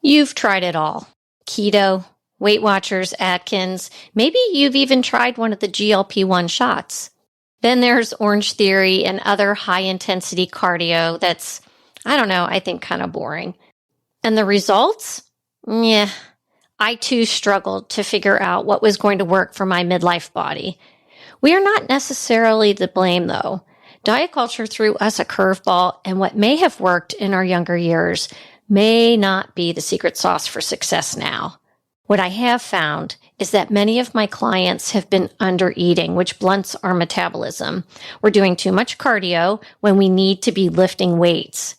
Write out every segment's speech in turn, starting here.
You've tried it all. Keto, Weight Watchers, Atkins. Maybe you've even tried one of the GLP-1 shots. Then there's Orange Theory and other high-intensity cardio that's, I think kind of boring. And the results? Yeah, I too struggled to figure out what was going to work for my midlife body. We are not necessarily to blame, though. Diet culture threw us a curveball, and what may have worked in our younger years may not be the secret sauce for success now. What I have found is that many of my clients have been under-eating, which blunts our metabolism. We're doing too much cardio when we need to be lifting weights.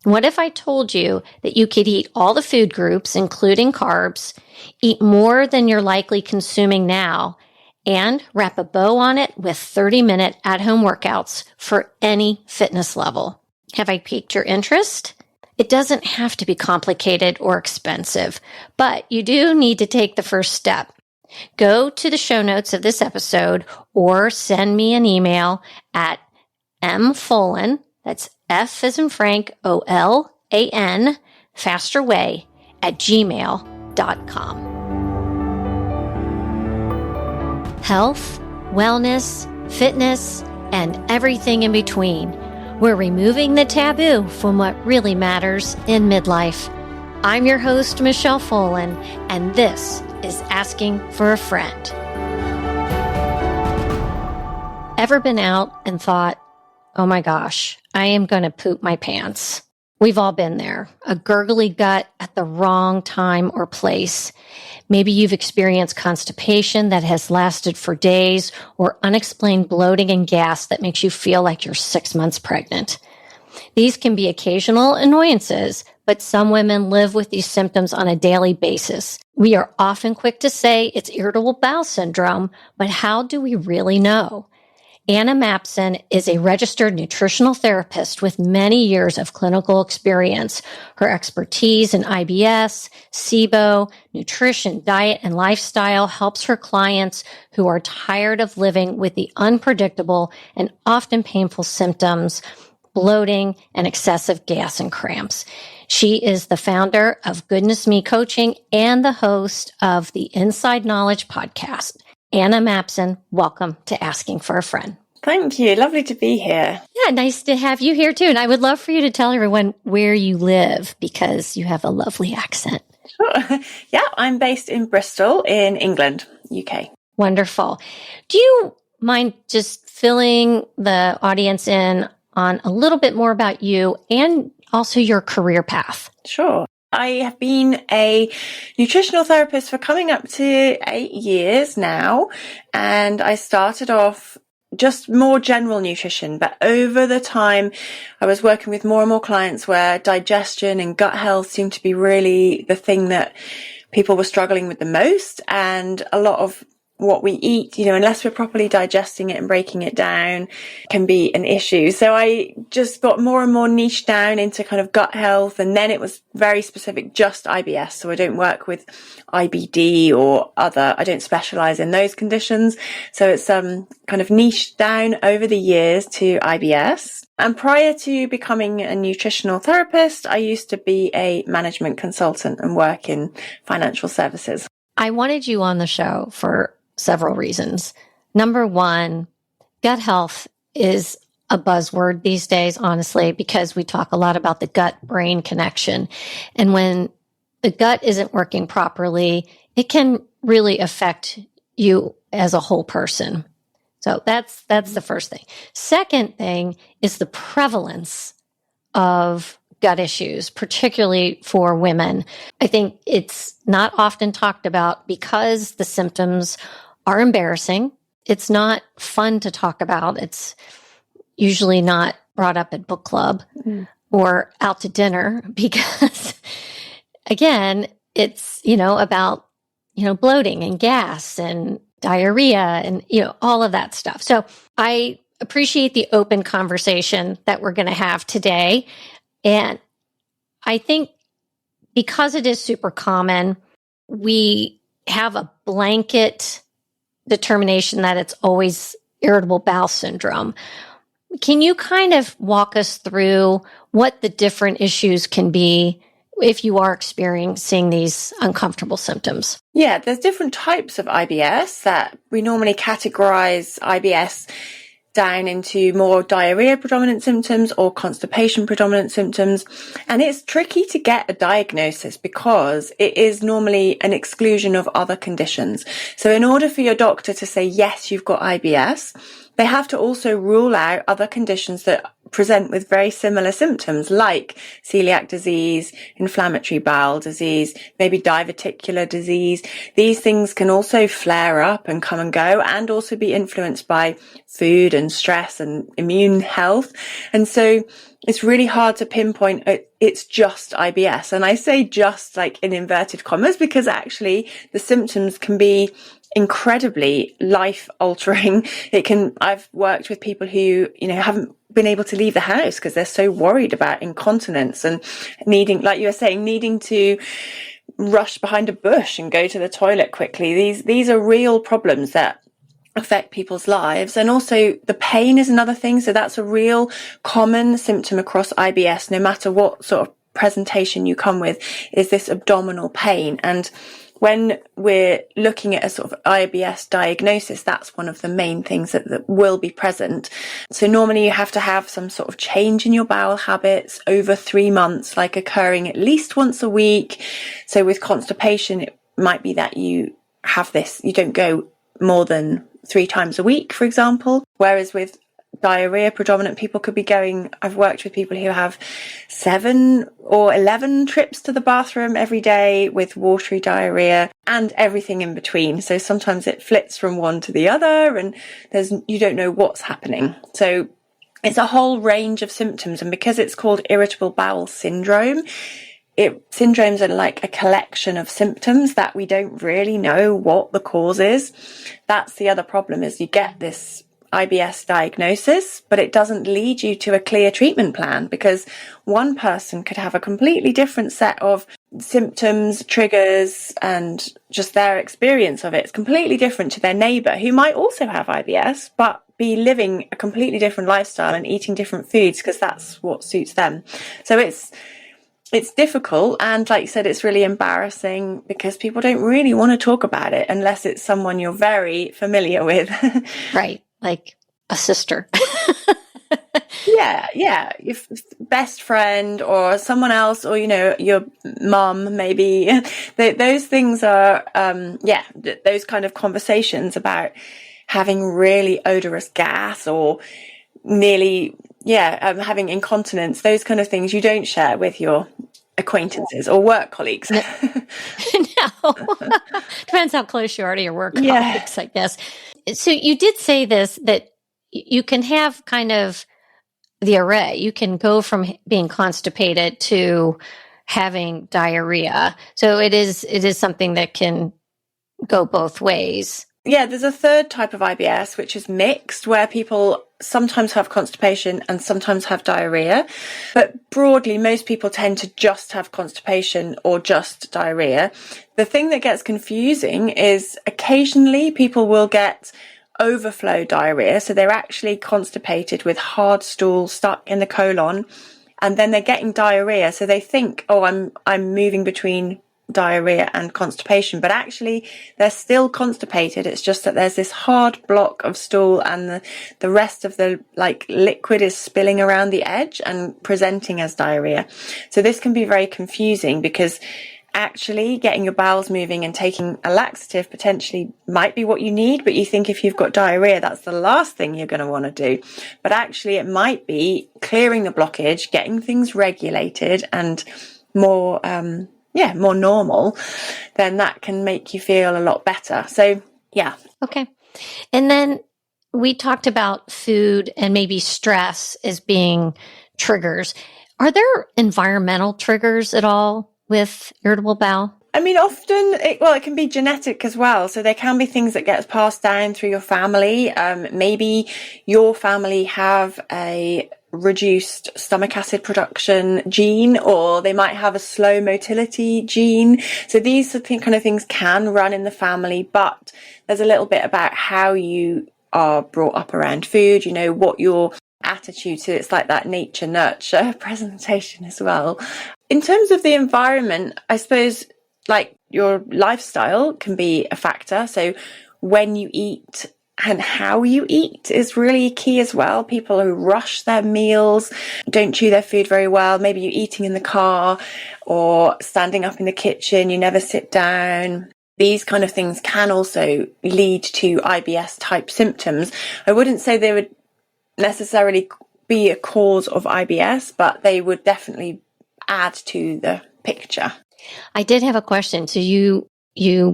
What if I told you that you could eat all the food groups, including carbs, eat more than you're likely consuming now, and wrap a bow on it with 30-minute at-home workouts for any fitness level? Have I piqued your interest? It doesn't have to be complicated or expensive, but you do need to take the first step. Go to the show notes of this episode or send me an email at mfolan, that's F as in Frank, O-L-A-N, fasterway @gmail.com. Health, wellness, fitness, and everything in between. We're removing the taboo from what really matters in midlife. I'm your host, Michelle Folan, and this is Asking for a Friend. Ever been out and thought, oh my gosh, I am going to poop my pants? We've all been there. A gurgly gut at the wrong time or place. Maybe you've experienced constipation that has lasted for days, or unexplained bloating and gas that makes you feel like you're 6 months pregnant. These can be occasional annoyances, but some women live with these symptoms on a daily basis. We are often quick to say it's irritable bowel syndrome, but how do we really know? Mapson is a registered nutritional therapist with many years of clinical experience. Her expertise in IBS, SIBO, nutrition, diet, and lifestyle helps her clients who are tired of living with the unpredictable and often painful symptoms, bloating, and excessive gas and cramps. She is the founder of Goodness Me Coaching and the host of the Inside Knowledge podcast. Anna Mapson, welcome to Asking for a Friend. Thank you. Lovely to be here. Yeah, nice to have you here too. And I would love for you to tell everyone where you live because you have a lovely accent. Sure. Yeah, I'm based in Bristol in England, UK. Wonderful. Do you mind just filling the audience in on a little bit more about you and also your career path? Sure. I have been a nutritional therapist for coming up to 8 years now, and I started off just more general nutrition, but over the time I was working with more and more clients where digestion and gut health seemed to be really the thing that people were struggling with the most, and a lot of what we eat, unless we're properly digesting it and breaking it down, can be an issue. So I just got more and more niche down into kind of gut health. And then it was very specific, just IBS. So I don't work with IBD or I don't specialize in those conditions. So it's kind of niche down over the years to IBS. And prior to becoming a nutritional therapist, I used to be a management consultant and work in financial services. I wanted you on the show for several reasons. Number one, gut health is a buzzword these days, honestly, because we talk a lot about the gut-brain connection. And when the gut isn't working properly, it can really affect you as a whole person. So that's the first thing. Second thing is the prevalence of gut issues, particularly for women. I think it's not often talked about because the symptoms are embarrassing. It's not fun to talk about. It's usually not brought up at book club or out to dinner because, again, it's, about, bloating and gas and diarrhea and, all of that stuff. So I appreciate the open conversation that we're going to have today. And I think because it is super common, we have a blanket determination that it's always irritable bowel syndrome. Can you kind of walk us through what the different issues can be if you are experiencing these uncomfortable symptoms? Yeah, there's different types of IBS that we normally categorize IBS down into more diarrhea predominant symptoms or constipation predominant symptoms. And it's tricky to get a diagnosis because it is normally an exclusion of other conditions. So in order for your doctor to say, yes, you've got IBS, they have to also rule out other conditions that present with very similar symptoms like celiac disease, inflammatory bowel disease, maybe diverticular disease. These things can also flare up and come and go and also be influenced by food and stress and immune health. And so it's really hard to pinpoint it's just IBS. And I say just like in inverted commas because actually the symptoms can be incredibly life altering. I've worked with people who, haven't been able to leave the house because they're so worried about incontinence and needing, like you were saying, needing to rush behind a bush and go to the toilet quickly. These are real problems that affect people's lives. And also the pain is another thing. So that's a real common symptom across IBS, no matter what sort of presentation you come with, is this abdominal pain. And when we're looking at a sort of IBS diagnosis, that's one of the main things that will be present. So normally you have to have some sort of change in your bowel habits over 3 months, like occurring at least once a week. So with constipation, it might be that you don't go more than 3 times a week, for example. Whereas with diarrhea predominant, people could be going, I've worked with people who have 7 or 11 trips to the bathroom every day with watery diarrhea and everything in between. So sometimes it flits from one to the other and you don't know what's happening. So it's a whole range of symptoms. And because it's called Irritable Bowel Syndrome, syndromes are like a collection of symptoms that we don't really know what the cause is. That's the other problem, is you get this IBS diagnosis, but it doesn't lead you to a clear treatment plan, because one person could have a completely different set of symptoms, triggers, and just their experience of it. It's completely different to their neighbour who might also have IBS, but be living a completely different lifestyle and eating different foods because that's what suits them. So it's difficult, and like you said, it's really embarrassing because people don't really want to talk about it unless it's someone you're very familiar with. Right, like a sister. Yeah, your best friend or someone else, or your mum maybe. Those things are those kind of conversations about having really odorous gas or nearly having incontinence, those kind of things you don't share with your acquaintances or work colleagues. No. Depends how close you are to your work colleagues, I guess. So you did say this, that you can have kind of the array. You can go from being constipated to having diarrhea. So it is something that can go both ways. Yeah, there's a third type of IBS, which is mixed, where people sometimes have constipation and sometimes have diarrhea. But broadly, most people tend to just have constipation or just diarrhea. The thing that gets confusing is occasionally people will get overflow diarrhea. So they're actually constipated with hard stool stuck in the colon, and then they're getting diarrhea. So they think, oh, I'm moving between diarrhea and constipation, but actually they're still constipated. It's just that there's this hard block of stool and the rest of the liquid is spilling around the edge and presenting as diarrhea. So this can be very confusing, because actually getting your bowels moving and taking a laxative potentially might be what you need, but you think if you've got diarrhea, that's the last thing you're going to want to do. But actually it might be clearing the blockage, getting things regulated and more normal, then that can make you feel a lot better. So, yeah. Okay. And then we talked about food and maybe stress as being triggers. Are there environmental triggers at all with irritable bowel? I mean, often, it can be genetic as well. So there can be things that get passed down through your family. Maybe your family have a reduced stomach acid production gene, or they might have a slow motility gene. So these kind of things can run in the family, but there's a little bit about how you are brought up around food, what your attitude to it's like that nature nurture presentation as well. In terms of the environment, I suppose like your lifestyle can be a factor. So when you eat and how you eat is really key as well. People who rush their meals, don't chew their food very well. Maybe you're eating in the car or standing up in the kitchen. You never sit down. These kind of things can also lead to IBS type symptoms. I wouldn't say they would necessarily be a cause of IBS, but they would definitely add to the picture. I did have a question. So you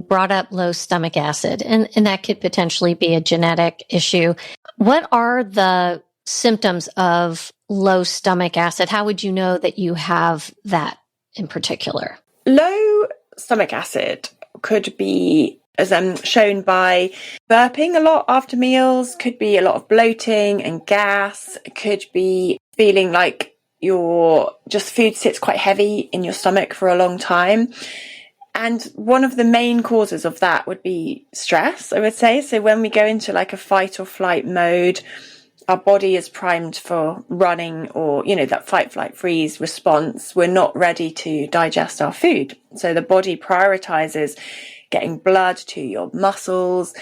brought up low stomach acid, and that could potentially be a genetic issue. What are the symptoms of low stomach acid? How would you know that you have that in particular? Low stomach acid could be, as shown by burping a lot after meals, could be a lot of bloating and gas, could be feeling like your food sits quite heavy in your stomach for a long time. And one of the main causes of that would be stress, I would say. So when we go into like a fight or flight mode, our body is primed for running or, that fight, flight, freeze response. We're not ready to digest our food. So the body prioritizes getting blood to your muscles,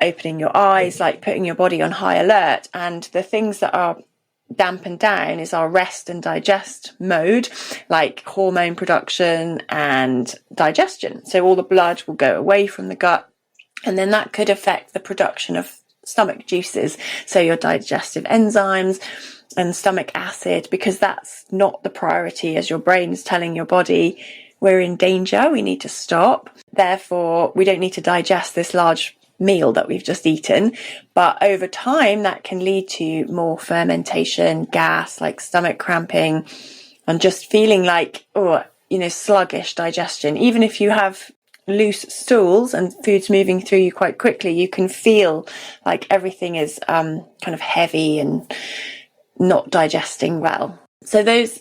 opening your eyes, like putting your body on high alert. And the things that are dampened down is our rest and digest mode, like hormone production and digestion. So all the blood will go away from the gut, and then that could affect the production of stomach juices, so your digestive enzymes and stomach acid, because that's not the priority, as your brain is telling your body we're in danger, we need to stop. Therefore, we don't need to digest this large meal that we've just eaten. But over time, that can lead to more fermentation, gas, like stomach cramping, and just feeling like, sluggish digestion. Even if you have loose stools and food's moving through you quite quickly, you can feel like everything is kind of heavy and not digesting well. So this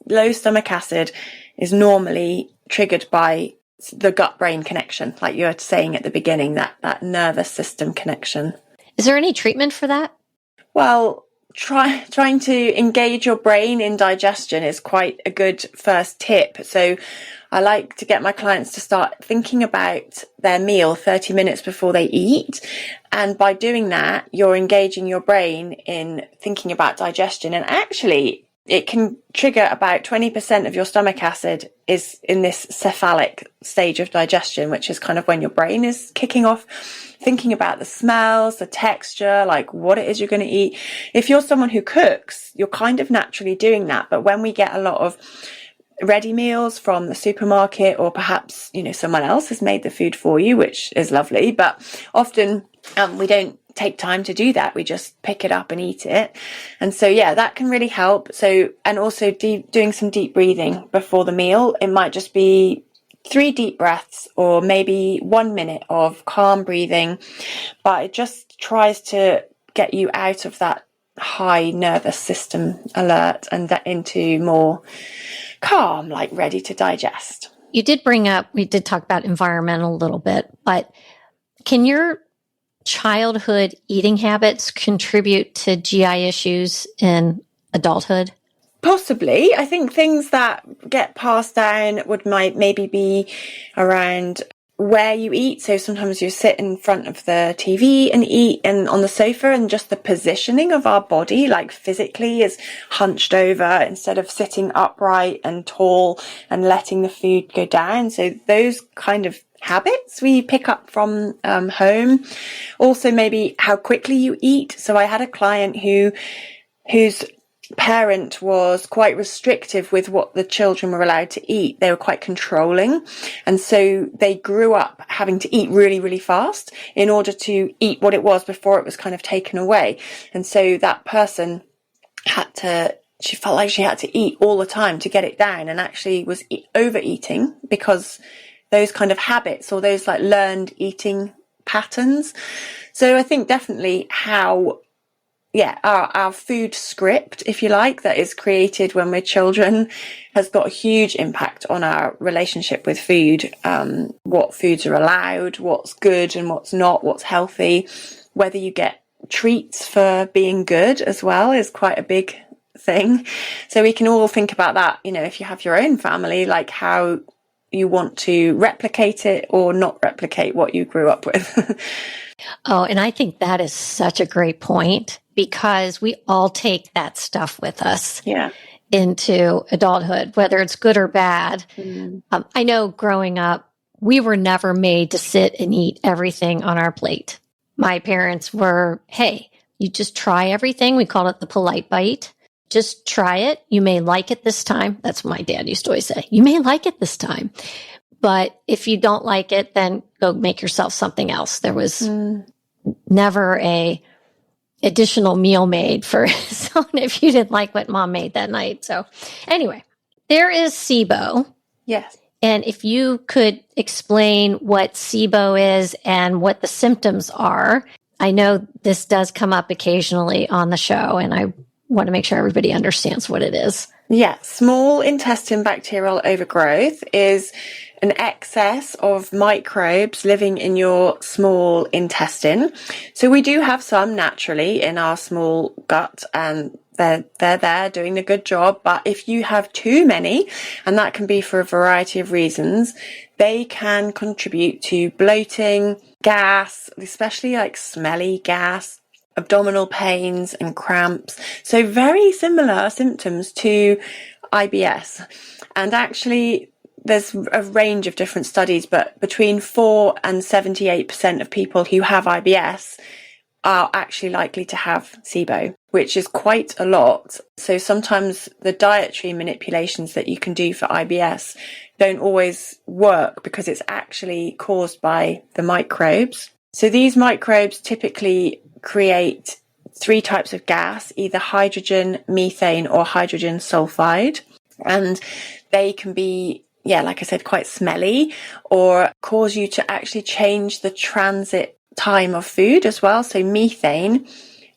low stomach acid is normally triggered by the gut-brain connection, like you were saying at the beginning, that nervous system connection. Is there any treatment for that? Well, trying to engage your brain in digestion is quite a good first tip. So I like to get my clients to start thinking about their meal 30 minutes before they eat. And by doing that, you're engaging your brain in thinking about digestion. And actually, it can trigger about 20% of your stomach acid is in this cephalic stage of digestion, which is kind of when your brain is kicking off, thinking about the smells, the texture, like what it is you're going to eat. If you're someone who cooks, you're kind of naturally doing that. But when we get a lot of ready meals from the supermarket, or perhaps, someone else has made the food for you, which is lovely, but often we don't take time to do that. We just pick it up and eat it. And so, that can really help. So, and also doing some deep breathing before the meal. It might just be 3 deep breaths or maybe 1 minute of calm breathing, but it just tries to get you out of that high nervous system alert and into more calm, like ready to digest. We did talk about environmental a little bit, but can your childhood eating habits contribute to GI issues in adulthood? Possibly. I think things that get passed down might maybe be around where you eat. So sometimes you sit in front of the TV and eat, and on the sofa, and just the positioning of our body, like physically, is hunched over instead of sitting upright and tall and letting the food go down. So those kind of habits we pick up from home. Also, maybe how quickly you eat. So I had a client whose parent was quite restrictive with what the children were allowed to eat. They were quite controlling, and so they grew up having to eat really, really fast in order to eat what it was before it was kind of taken away. And so that person she felt like she had to eat all the time to get it down, and actually was overeating because those kind of habits, or those like learned eating patterns. So I think definitely how our food script, if you like, that is created when we're children has got a huge impact on our relationship with food. What foods are allowed, what's good and what's not, what's healthy. Whether you get treats for being good as well is quite a big thing. So we can all think about that, you know, if you have your own family, like how you want to replicate it or not replicate what you grew up with. Oh, and I think that is such a great point, because we all take that stuff with us into adulthood, whether it's good or bad. I know growing up, we were never made to sit and eat everything on our plate. My parents were, hey, you just try everything. We called it the polite bite. Just try it. You may like it this time. That's what my dad used to always say. You may like it this time. But if you don't like it, then go make yourself something else. There was never a additional meal made for someone if you didn't like what mom made that night. So anyway, there is SIBO. Yes. And if you could explain what SIBO is and what the symptoms are. I know this does come up occasionally on the show, and I want to make sure everybody understands what it is. Yeah, small intestine bacterial overgrowth is an excess of microbes living in your small intestine. So we do have some naturally in our small gut, and they're there doing a good job. But if you have too many, and that can be for a variety of reasons, they can contribute to bloating, gas, especially like smelly gas, abdominal pains and cramps. So very similar symptoms to IBS. And actually, there's a range of different studies, but between 4 and 78% of people who have IBS are actually likely to have SIBO, which is quite a lot. So sometimes the dietary manipulations that you can do for IBS don't always work because it's actually caused by the microbes. So these microbes typically create 3 types of gas, either hydrogen, methane, or hydrogen sulfide. And they can be, like I said, quite smelly, or cause you to actually change the transit time of food as well. So methane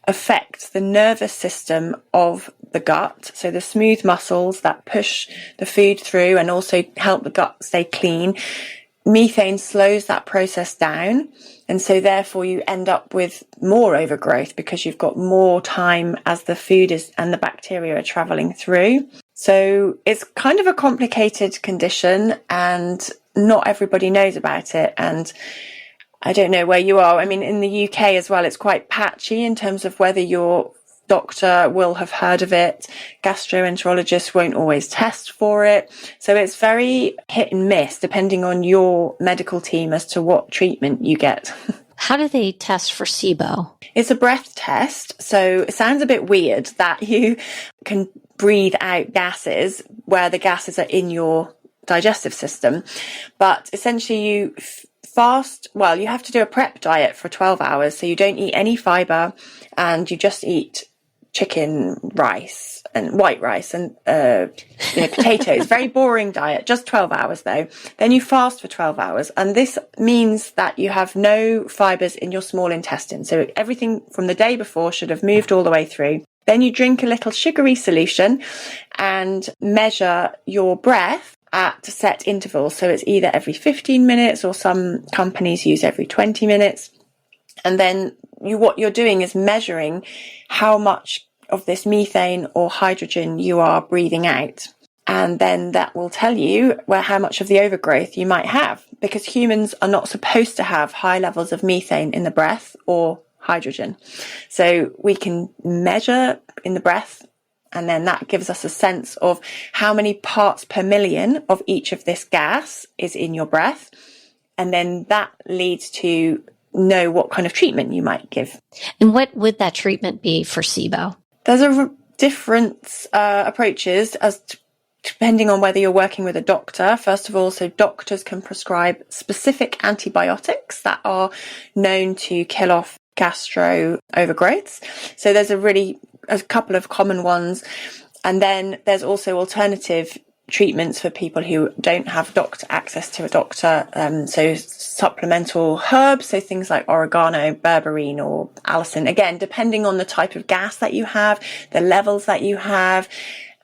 affects the nervous system of the gut. So the smooth muscles that push the food through and also help the gut stay clean. Methane slows that process down. And so therefore you end up with more overgrowth because you've got more time as the food is and the bacteria are traveling through. So it's kind of a complicated condition and not everybody knows about it. And I don't know where you are. I mean, in the UK as well, it's quite patchy in terms of whether your doctor will have heard of it. Gastroenterologists won't always test for it. So it's very hit and miss depending on your medical team as to what treatment you get. How do they test for SIBO? It's a breath test. So it sounds a bit weird that you can breathe out gases where the gases are in your digestive system. But essentially you you have to do a prep diet for 12 hours. So you don't eat any fiber and you just eat chicken, rice and white rice and potatoes. Very boring diet, just 12 hours though. Then you fast for 12 hours. And this means that you have no fibers in your small intestine. So everything from the day before should have moved all the way through. Then you drink a little sugary solution and measure your breath at set intervals. So it's either every 15 minutes or some companies use every 20 minutes. And then what you're doing is measuring how much of this methane or hydrogen you are breathing out. And then that will tell you how much of the overgrowth you might have, because humans are not supposed to have high levels of methane in the breath or hydrogen. So we can measure in the breath, and then that gives us a sense of how many parts per million of each of this gas is in your breath. And then that leads to know what kind of treatment you might give. And what would that treatment be for SIBO? There's different approaches depending on whether you're working with a doctor. First of all, so doctors can prescribe specific antibiotics that are known to kill off gastro overgrowths. So there's a couple of common ones. And then there's also alternative treatments for people who don't have access to a doctor. So supplemental herbs, so things like oregano, berberine or allicin. Again, depending on the type of gas that you have, the levels that you have,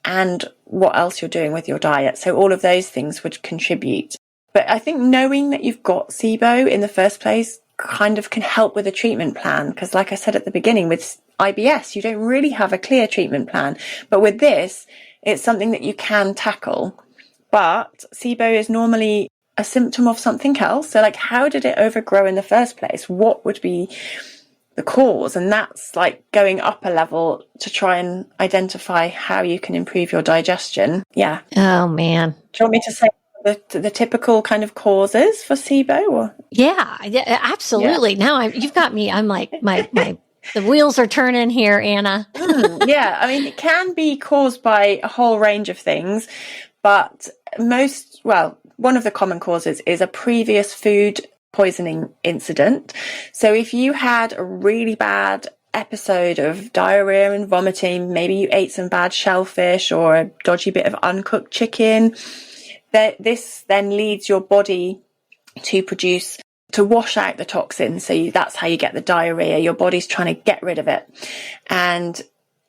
and what else you're doing with your diet. So all of those things would contribute. But I think knowing that you've got SIBO in the first place kind of can help with a treatment plan, because like I said at the beginning, with IBS, you don't really have a clear treatment plan. But with this, it's something that you can tackle. But SIBO is normally a symptom of something else. So like, how did it overgrow in the first place? What would be the cause? And that's like going up a level to try and identify how you can improve your digestion. Yeah. Oh, man. Do you want me to say the typical kind of causes for SIBO? Or? Yeah, absolutely. Yeah. Now you've got me. I'm like, the wheels are turning here, Anna. Yeah. I mean, it can be caused by a whole range of things, but one of the common causes is a previous food poisoning incident. So if you had a really bad episode of diarrhea and vomiting, maybe you ate some bad shellfish or a dodgy bit of uncooked chicken, this then leads your body to wash out the toxins. So that's how you get the diarrhea. Your body's trying to get rid of it. And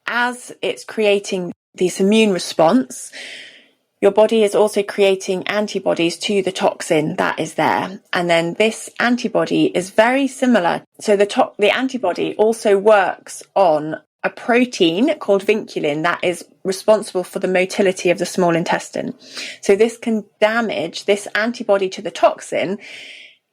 as it's creating this immune response, your body is also creating antibodies to the toxin that is there. And then this antibody is very similar. So the antibody also works on a protein called vinculin that is responsible for the motility of the small intestine. So this antibody to the toxin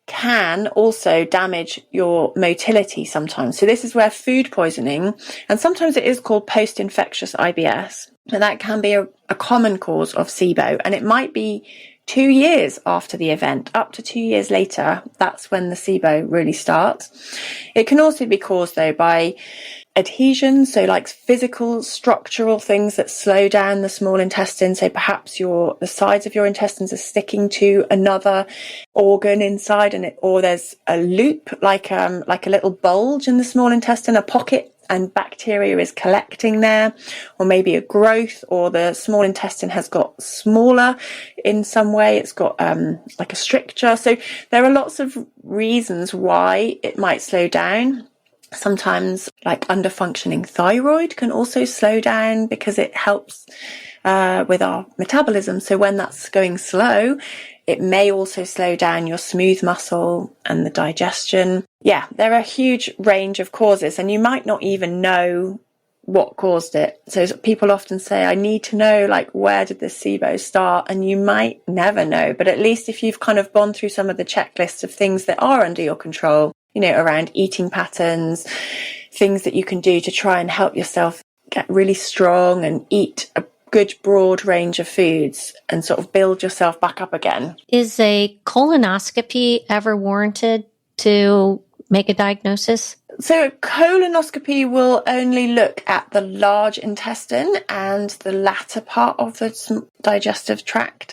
can also damage your motility sometimes. So this is where food poisoning, and sometimes it is called post-infectious IBS, and that can be a common cause of SIBO. And it might be 2 years after the event, up to 2 years later, that's when the SIBO really starts. It can also be caused though by adhesion, so like physical structural things that slow down the small intestine. So perhaps the sides of your intestines are sticking to another organ inside, or there's a loop, like a little bulge in the small intestine, a pocket, and bacteria is collecting there, or maybe a growth, or the small intestine has got smaller in some way. It's got like a stricture. So there are lots of reasons why it might slow down. Sometimes like underfunctioning thyroid can also slow down because it helps with our metabolism. So when that's going slow, it may also slow down your smooth muscle and the digestion. Yeah, there are a huge range of causes, and you might not even know what caused it. So people often say, I need to know, like, where did this SIBO start? And you might never know, but at least if you've kind of gone through some of the checklists of things that are under your control, around eating patterns, things that you can do to try and help yourself get really strong and eat a good broad range of foods and sort of build yourself back up again. Is a colonoscopy ever warranted to make a diagnosis? So a colonoscopy will only look at the large intestine and the latter part of the digestive tract.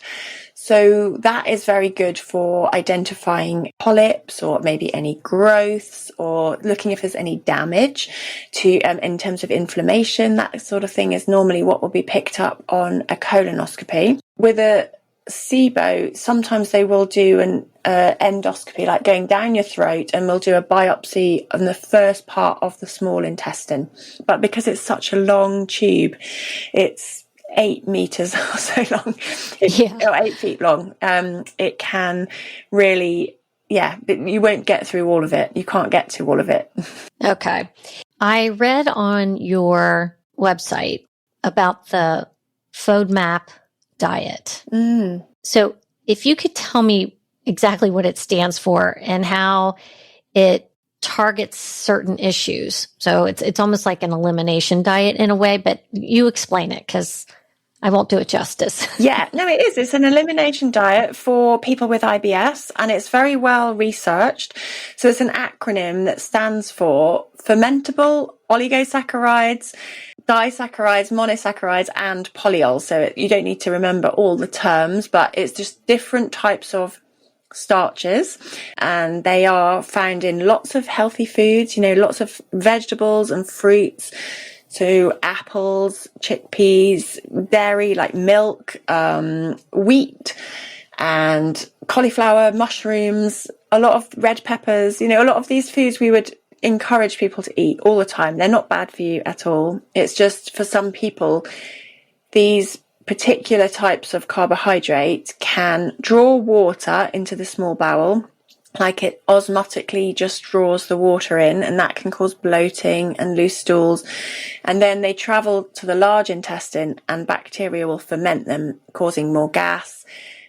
So that is very good for identifying polyps or maybe any growths, or looking if there's any damage to in terms of inflammation. That sort of thing is normally what will be picked up on a colonoscopy. With a SIBO, sometimes they will do an endoscopy, like going down your throat, and we'll do a biopsy on the first part of the small intestine. But because it's such a long tube, it's 8 meters or so long, or 8 feet long. It can really, but you won't get through all of it. You can't get to all of it. Okay. I read on your website about the FODMAP diet. So if you could tell me exactly what it stands for and how it targets certain issues. So it's almost like an elimination diet in a way, but you explain it, because I won't do it justice. Yeah, no, it is. It's an elimination diet for people with IBS, and it's very well researched. So it's an acronym that stands for fermentable oligosaccharides, disaccharides, monosaccharides, and polyols. So you don't need to remember all the terms, but it's just different types of starches, and they are found in lots of healthy foods, lots of vegetables and fruits. So apples, chickpeas, dairy like milk, wheat, and cauliflower, mushrooms, a lot of red peppers. A lot of these foods we would encourage people to eat all the time. They're not bad for you at all. It's just for some people, these particular types of carbohydrate can draw water into the small bowel, like it osmotically just draws the water in, and that can cause bloating and loose stools. And then they travel to the large intestine and bacteria will ferment them, causing more gas.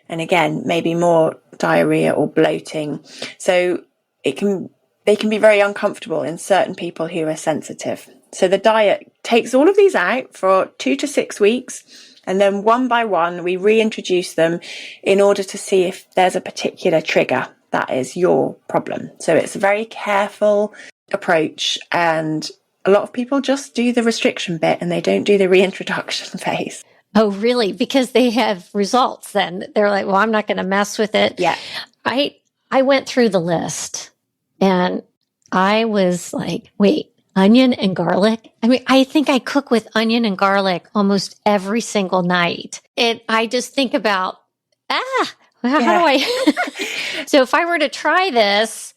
And again, maybe more diarrhea or bloating. So they can be very uncomfortable in certain people who are sensitive. So the diet takes all of these out for 2 to 6 weeks. And then one by one, we reintroduce them in order to see if there's a particular trigger that is your problem. So it's a very careful approach, and a lot of people just do the restriction bit and they don't do the reintroduction phase. Oh, really? Because they have results then. They're like, well, I'm not going to mess with it. Yeah. I went through the list and I was like, wait, onion and garlic? I mean, I think I cook with onion and garlic almost every single night. And I just think about, how do I? So if I were to try this,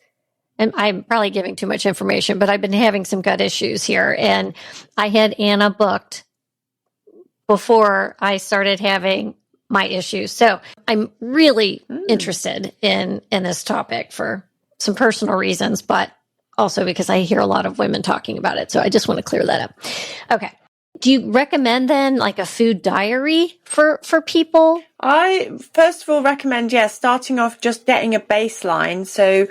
and I'm probably giving too much information, but I've been having some gut issues here. And I had Anna booked before I started having my issues. So I'm really interested in this topic for some personal reasons, but also because I hear a lot of women talking about it. So I just want to clear that up. Okay. Do you recommend then like a food diary for people? I first of all recommend, starting off just getting a baseline. So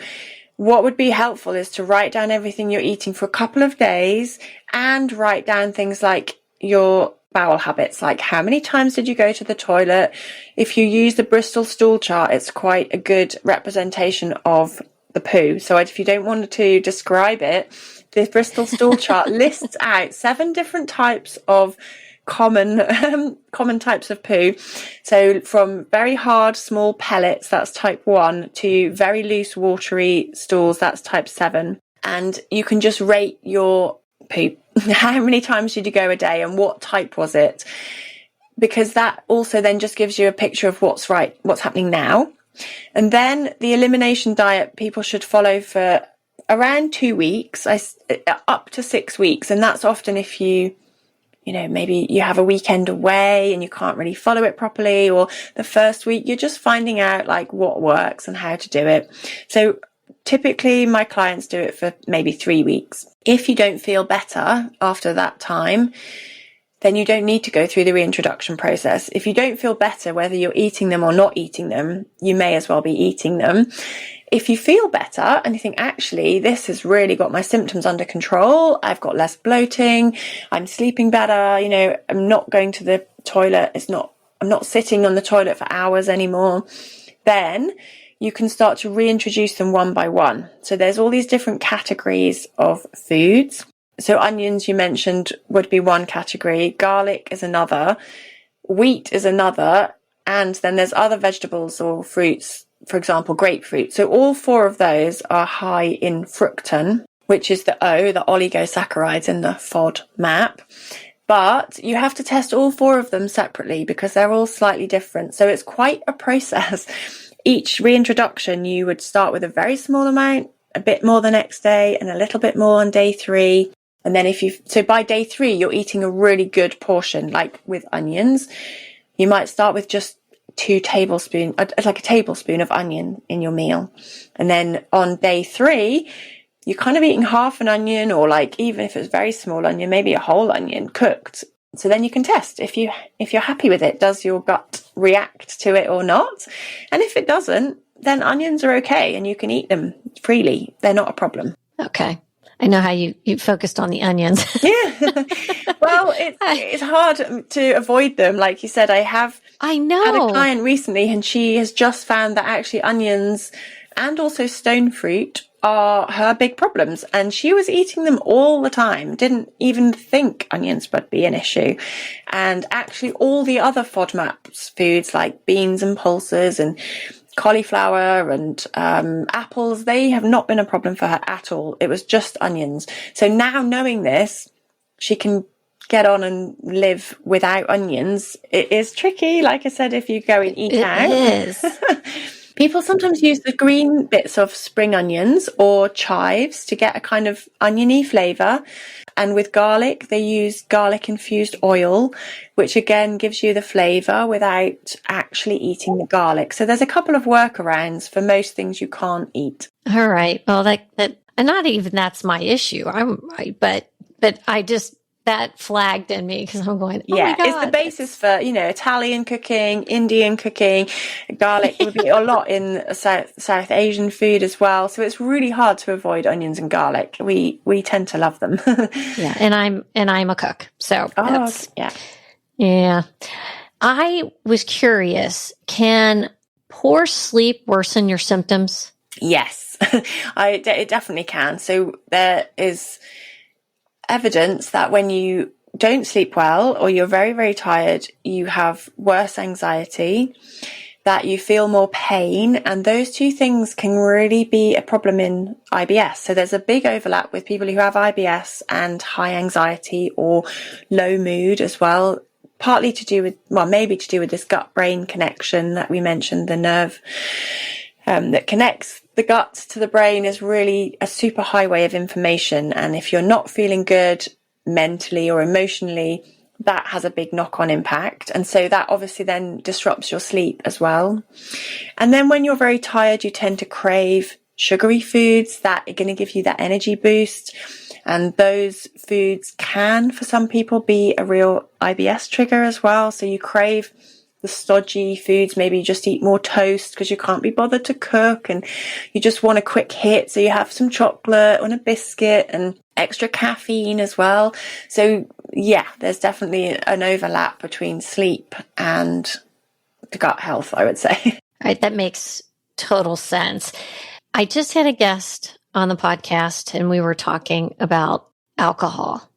what would be helpful is to write down everything you're eating for a couple of days and write down things like your bowel habits, like how many times did you go to the toilet? If you use the Bristol stool chart, it's quite a good representation of the poo. So if you don't want to describe it, the Bristol stool chart lists out 7 different types of common types of poo. So from very hard small pellets, that's type 1, to very loose watery stools, that's type 7. And you can just rate your poop. How many times did you go a day and what type was it? Because that also then just gives you a picture of what's happening now. And then the elimination diet people should follow for around 2 weeks, up to 6 weeks. And that's often if maybe you have a weekend away and you can't really follow it properly, or the first week you're just finding out like what works and how to do it. So typically my clients do it for maybe 3 weeks. If you don't feel better after that time, then you don't need to go through the reintroduction process. If you don't feel better, whether you're eating them or not eating them, you may as well be eating them. If you feel better and you think, actually, this has really got my symptoms under control, I've got less bloating, I'm sleeping better, I'm not going to the toilet, I'm not sitting on the toilet for hours anymore, then you can start to reintroduce them one by one. So there's all these different categories of foods. So onions, you mentioned, would be one category. Garlic is another. Wheat is another. And then there's other vegetables or fruits, for example, grapefruit. So all 4 of those are high in fructan, which is the oligosaccharides in the FODMAP. But you have to test all 4 of them separately because they're all slightly different. So it's quite a process. Each reintroduction, you would start with a very small amount, a bit more the next day, and a little bit more on day 3. And then so by day 3, you're eating a really good portion, like with onions. You might start with just 2 tablespoons, like a tablespoon of onion in your meal. And then on day 3, you're kind of eating half an onion, or like, even if it's very small onion, maybe a whole onion cooked. So then you can test if you're happy with it. Does your gut react to it or not? And if it doesn't, then onions are okay and you can eat them freely. They're not a problem. Okay. I know how you focused on the onions. Yeah. Well, it's hard to avoid them. Like you said, I had a client recently and she has just found that actually onions and also stone fruit are her big problems. And she was eating them all the time, didn't even think onions would be an issue. And actually all the other FODMAP foods like beans and pulses and cauliflower and apples, they have not been a problem for her at all. It was just onions. So now knowing this, she can get on and live without onions. It is tricky, like I said, if you go and eat out. It is. People sometimes use the green bits of spring onions or chives to get a kind of oniony flavour. And with garlic, they use garlic infused oil, which again gives you the flavour without actually eating the garlic. So there's a couple of workarounds for most things you can't eat. All right. Well, that and not even that's my issue. But I just, that flagged in me because I'm going, oh my God. It's the basis for, Italian cooking, Indian cooking. Garlic would be a lot in South Asian food as well. So it's really hard to avoid onions and garlic. We tend to love them. Yeah, and I'm a cook. So that's, yeah. I was curious, can poor sleep worsen your symptoms? Yes, it definitely can. So there is evidence that when you don't sleep well or you're very, very tired, you have worse anxiety, that you feel more pain, and those two things can really be a problem in IBS. So there's a big overlap with people who have IBS and high anxiety or low mood as well, partly to do with, maybe to do with this gut-brain connection that we mentioned. The nerve that connects the gut to the brain is really a super highway of information. And if you're not feeling good mentally or emotionally, that has a big knock-on impact. And so that obviously then disrupts your sleep as well. And then when you're very tired, you tend to crave sugary foods that are going to give you that energy boost. And those foods can, for some people, be a real IBS trigger as well. So you crave the stodgy foods. Maybe you just eat more toast because you can't be bothered to cook and you just want a quick hit. So you have some chocolate and a biscuit and extra caffeine as well. So yeah, there's definitely an overlap between sleep and the gut health, I would say. Right, that makes total sense. I just had a guest on the podcast and we were talking about alcohol.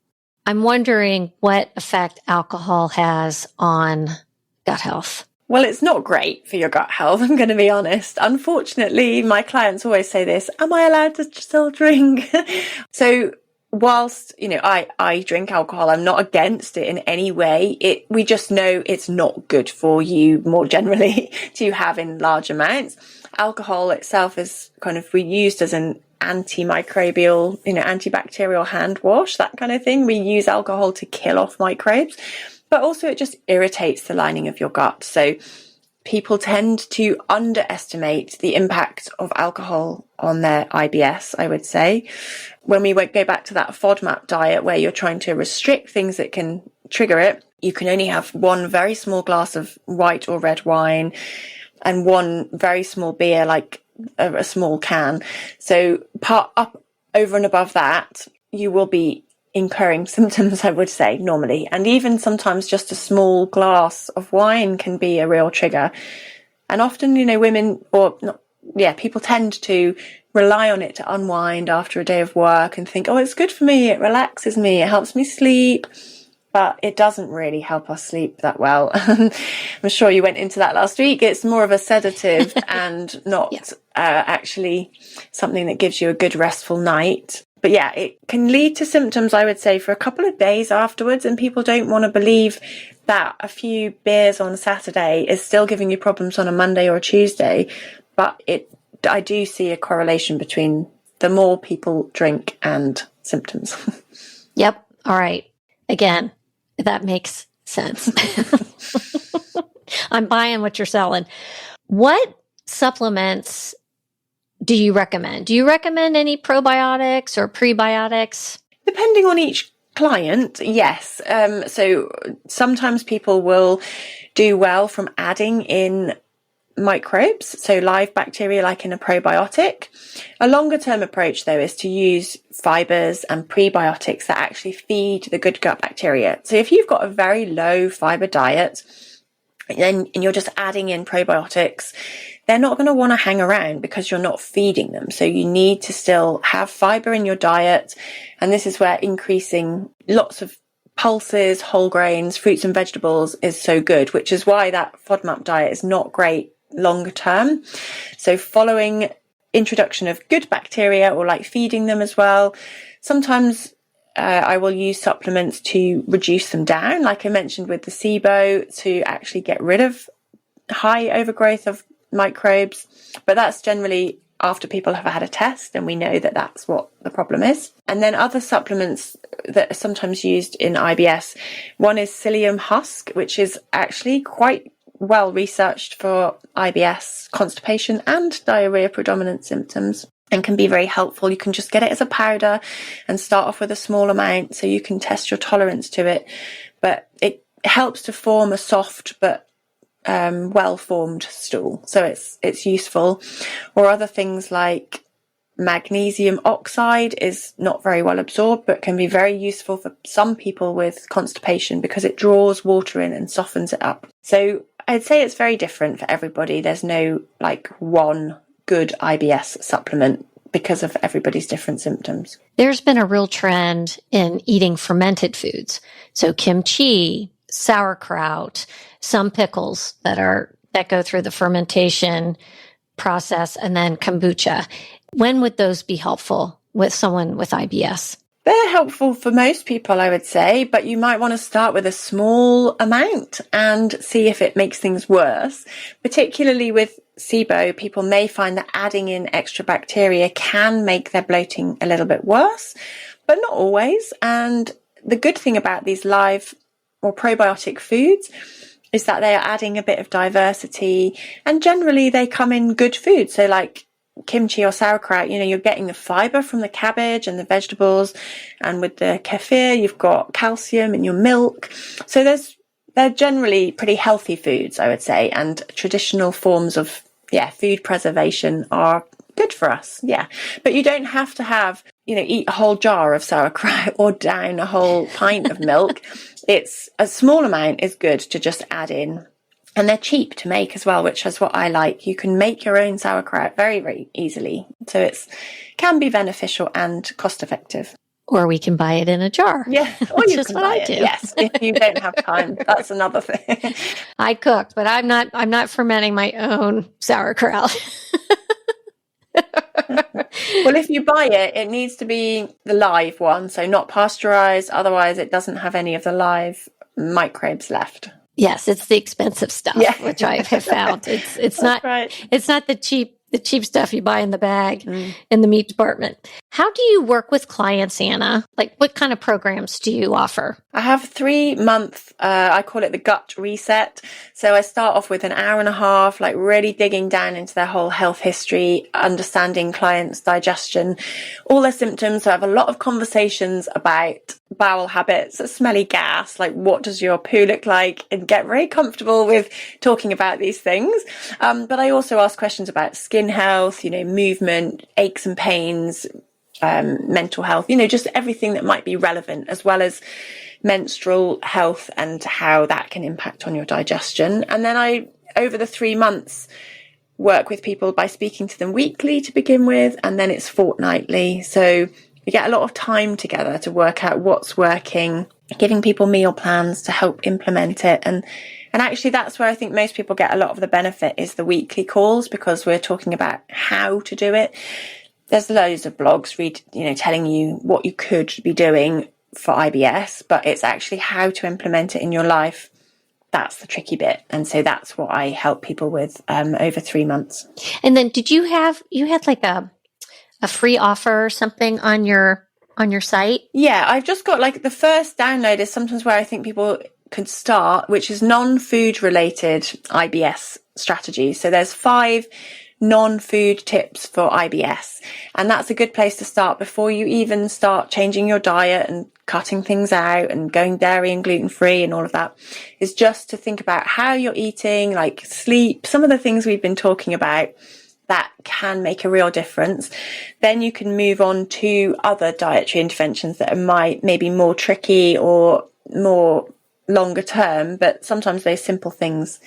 I'm wondering what effect alcohol has on gut health. Well, it's not great for your gut health, I'm going to be honest. Unfortunately, my clients always say this, am I allowed to still drink? So whilst, I drink alcohol, I'm not against it in any way. We just know it's not good for you more generally to have in large amounts. Alcohol itself is kind of used as an antimicrobial, antibacterial hand wash, that kind of thing. We use alcohol to kill off microbes, but also it just irritates the lining of your gut. So people tend to underestimate the impact of alcohol on their IBS, I would say. When we go back to that FODMAP diet where you're trying to restrict things that can trigger it, you can only have one very small glass of white or red wine and one very small beer, like a small can. So up over and above that, you will be incurring symptoms, I would say, normally. And even sometimes just a small glass of wine can be a real trigger. And often, people tend to rely on it to unwind after a day of work and think, oh, it's good for me, it relaxes me, it helps me sleep. But it doesn't really help us sleep that well. I'm sure you went into that last week. It's more of a sedative and not actually something that gives you a good restful night. But yeah, it can lead to symptoms, I would say, for a couple of days afterwards. And people don't want to believe that a few beers on a Saturday is still giving you problems on a Monday or a Tuesday. But I do see a correlation between the more people drink and symptoms. Yep. All right. Again, that makes sense. I'm buying what you're selling. What supplements do you recommend? Do you recommend any probiotics or prebiotics? Depending on each client, yes. So sometimes people will do well from adding in microbes, so live bacteria like in a probiotic. A longer term approach though is to use fibers and prebiotics that actually feed the good gut bacteria. So if you've got a very low fiber diet and you're just adding in probiotics, they're not going to want to hang around because you're not feeding them. So you need to still have fiber in your diet. And this is where increasing lots of pulses, whole grains, fruits and vegetables is so good, which is why that FODMAP diet is not great longer term. So following introduction of good bacteria or like feeding them as well. Sometimes I will use supplements to reduce them down, like I mentioned with the SIBO, to actually get rid of high overgrowth of microbes, but that's generally after people have had a test and we know that that's what the problem is. And then other supplements that are sometimes used in IBS, one is psyllium husk, which is actually quite well researched for IBS, constipation and diarrhea predominant symptoms, and can be very helpful. You can just get it as a powder and start off with a small amount so you can test your tolerance to it, but it helps to form a soft but well-formed stool, so it's useful. Or other things like magnesium oxide is not very well absorbed, but can be very useful for some people with constipation because it draws water in and softens it up. So I'd say it's very different for everybody. There's no like one good IBS supplement because of everybody's different symptoms. There's been a real trend in eating fermented foods. So kimchi, sauerkraut, some pickles that go through the fermentation process, and then kombucha. When would those be helpful with someone with IBS? They're helpful for most people, I would say, but you might want to start with a small amount and see if it makes things worse. Particularly with SIBO, people may find that adding in extra bacteria can make their bloating a little bit worse, but not always. And the good thing about these live or probiotic foods is that they are adding a bit of diversity, and generally they come in good food. So like kimchi or sauerkraut, you're getting the fiber from the cabbage and the vegetables, and with the kefir you've got calcium in your milk. So they're generally pretty healthy foods, I would say, and traditional forms of food preservation are good for us. But you don't have to have eat a whole jar of sauerkraut or down a whole pint of milk. It's a small amount is good to just add in. And they're cheap to make as well, which is what I like. You can make your own sauerkraut very, very easily. So it can be beneficial and cost effective. Or we can buy it in a jar. Yeah, or which you is can what buy I it. do. Yes, if you don't have time, that's another thing. I cook, but I'm not fermenting my own sauerkraut. Well, if you buy it, it needs to be the live one, so not pasteurized. Otherwise, it doesn't have any of the live microbes left. Yes, it's the expensive stuff, which I have found. It's not right. It's not the cheap stuff you buy in the bag in the meat department. How do you work with clients, Anna? Like, what kind of programs do you offer? I have 3-month, I call it the gut reset. So I start off with an hour and a half, like really digging down into their whole health history, understanding clients' digestion, all their symptoms. So I have a lot of conversations about bowel habits, smelly gas, like what does your poo look like, and get very comfortable with talking about these things. But I also ask questions about skin health, movement, aches and pains, mental health, just everything that might be relevant, as well as menstrual health and how that can impact on your digestion. And then I, over the 3 months, work with people by speaking to them weekly to begin with, and then it's fortnightly. So we get a lot of time together to work out what's working, giving people meal plans to help implement it. And actually that's where I think most people get a lot of the benefit, is the weekly calls, because we're talking about how to do it. There's loads of blogs telling you what you could be doing for IBS, but it's actually how to implement it in your life. That's the tricky bit. And so that's what I help people with over 3 months. And then you had like a free offer or something on your site? Yeah, I've just got like the first download is sometimes where I think people could start, which is non-food related IBS strategies. So there's 5 non-food tips for IBS, and that's a good place to start before you even start changing your diet and cutting things out and going dairy and gluten-free and all of that, is just to think about how you're eating, like sleep, some of the things we've been talking about that can make a real difference. Then you can move on to other dietary interventions that are maybe more tricky or more longer term, but sometimes those simple things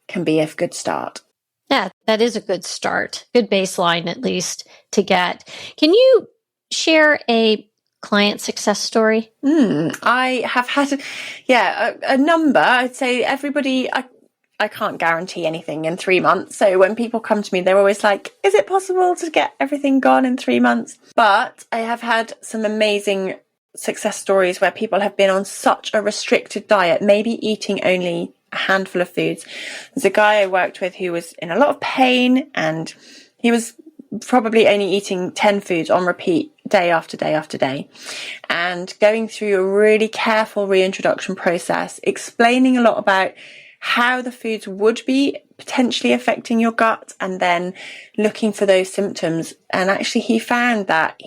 can be a good start. Yeah, that is a good start, good baseline at least to get. Can you share a client success story? I have had, a number. I'd say everybody, I can't guarantee anything in 3 months. So when people come to me, they're always like, is it possible to get everything gone in 3 months? But I have had some amazing success stories where people have been on such a restricted diet, maybe eating only a handful of foods. There's a guy I worked with who was in a lot of pain, and he was probably only eating 10 foods on repeat day after day after day, and going through a really careful reintroduction process, explaining a lot about how the foods would be potentially affecting your gut, and then looking for those symptoms. And actually he found that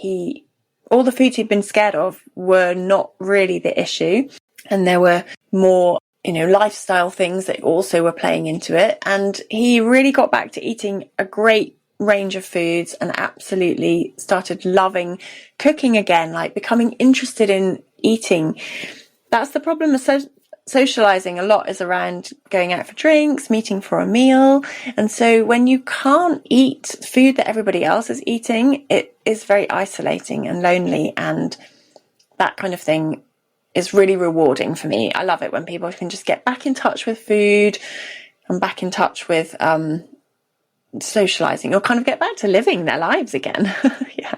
all the foods he'd been scared of were not really the issue, and there were more lifestyle things that also were playing into it. And he really got back to eating a great range of foods and absolutely started loving cooking again, like becoming interested in eating. That's the problem with socializing. A lot is around going out for drinks, meeting for a meal. And so when you can't eat food that everybody else is eating, it is very isolating and lonely, and that kind of thing is really rewarding for me. I love it when people can just get back in touch with food and back in touch with socializing, or kind of get back to living their lives again. Yeah.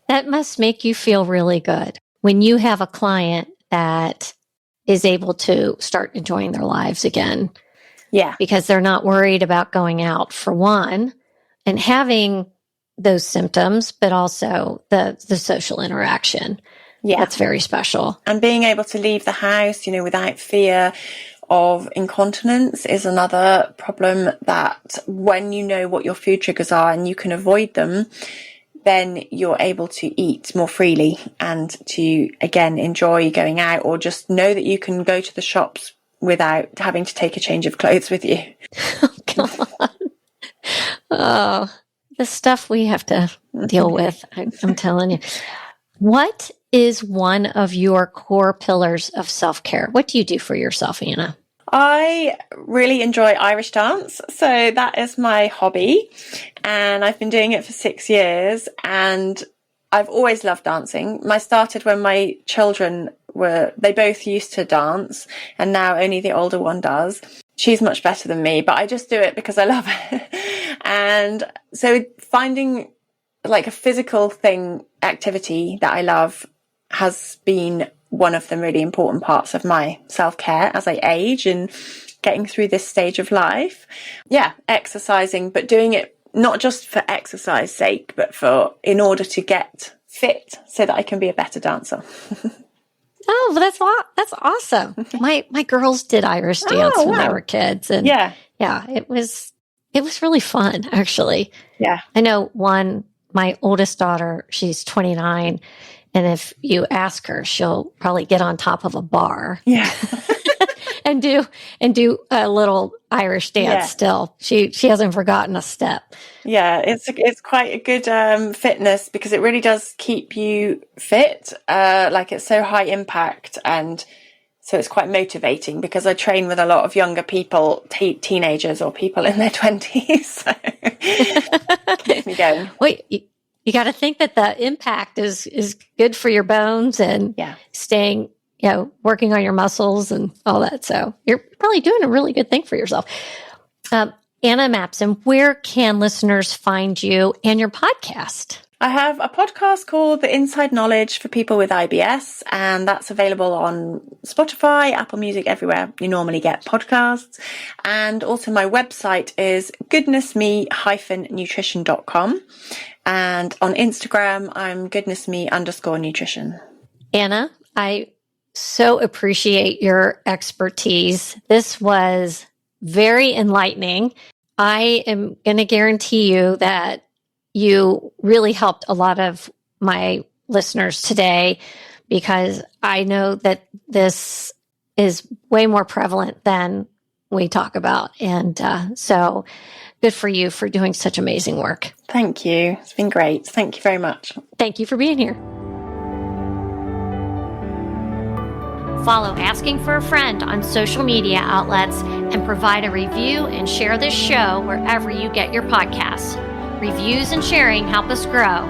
That must make you feel really good when you have a client that is able to start enjoying their lives again. Yeah. Because they're not worried about going out, for one, and having those symptoms, but also the social interaction. Yeah. That's very special. And being able to leave the house, without fear of incontinence is another problem, that when you know what your food triggers are and you can avoid them, then you're able to eat more freely and to, again, enjoy going out, or just know that you can go to the shops without having to take a change of clothes with you. Oh, God. Oh, the stuff we have to deal with, I'm telling you. What is one of your core pillars of self-care? What do you do for yourself, Anna? I really enjoy Irish dance. So that is my hobby, and I've been doing it for 6 years, and I've always loved dancing. I started when my children they both used to dance, and now only the older one does. She's much better than me, but I just do it because I love it. And so finding like a physical activity that I love has been one of the really important parts of my self-care as I age and getting through this stage of life. Yeah, exercising, but doing it not just for exercise sake, but in order to get fit so that I can be a better dancer. Oh, well, that's awesome. My girls did Irish dance when they were kids, and yeah, it was really fun, actually. Yeah, I know my oldest daughter, she's 29, and if you ask her, she'll probably get on top of a bar. Yeah. and do a little Irish dance still. She hasn't forgotten a step. Yeah, it's quite a good fitness, because it really does keep you fit. Like, it's so high impact, and so it's quite motivating, because I train with a lot of younger people, teenagers or people in their 20s. So it keeps me going. Wait, you got to think that the impact is good for your bones and staying, working on your muscles and all that. So you're probably doing a really good thing for yourself. Anna Mapson, where can listeners find you and your podcast? I have a podcast called The Inside Knowledge for people with IBS, and that's available on Spotify, Apple Music, everywhere you normally get podcasts. And also my website is goodnessme-nutrition.com. And on Instagram, I'm goodnessme_nutrition. Anna, I so appreciate your expertise. This was very enlightening. I am going to guarantee you that you really helped a lot of my listeners today, because I know that this is way more prevalent than we talk about. And so good for you for doing such amazing work. Thank you. It's been great. Thank you very much. Thank you for being here. Follow Asking for a Friend on social media outlets and provide a review and share this show wherever you get your podcasts. Reviews and sharing help us grow.